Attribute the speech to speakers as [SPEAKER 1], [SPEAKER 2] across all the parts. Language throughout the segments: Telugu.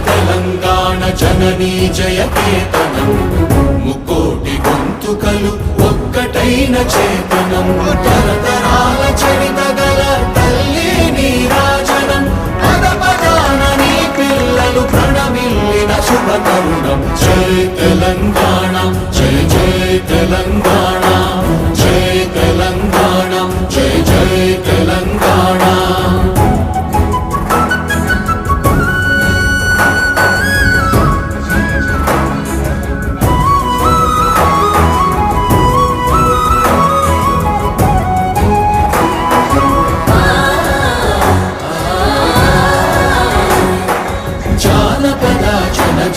[SPEAKER 1] తెలంగాణ జననీ జయకేతనం ముక్కోటి గొంతుకలు ఒక్కటైన చేతనం తరతరాల చరిత గల తల్లి నీరాజనం పద పదాన నీ పిల్లలు ప్రణమిల్లిన శుభ తరుణం జై తెలంగాణ జై జై తెలంగాణ జై తెలంగాణ జై జై తెలంగాణ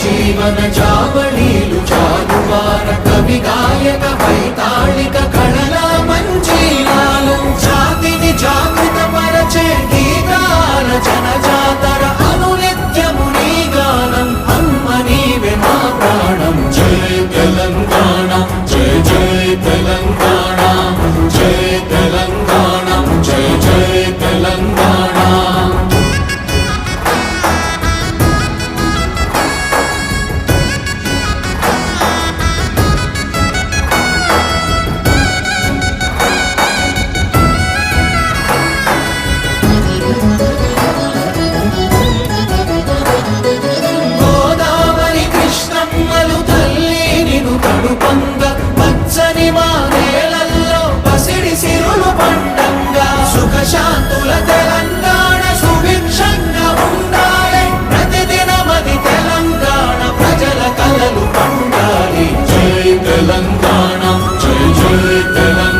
[SPEAKER 1] జీవన జావళీలు జాలువార కవి గాయక వైతాళిక కళల మంజీరాలు జాతిని జాగృత పరచే గీతాల జనజాతర అనునిత్యము నీ గానం అమ్మ నీవే మా ప్రాణం జై తెలంగాణ జై జై తెలంగాణ జై తెలంగాణ జై జై తెలంగాణ శాంతుల తెలంగాణ సుభిక్షంగా ఉండాలి ప్రతిదినమది తెలంగాణ ప్రజల కలలు పండాలి జై తెలంగాణ జై జై తెలంగాణ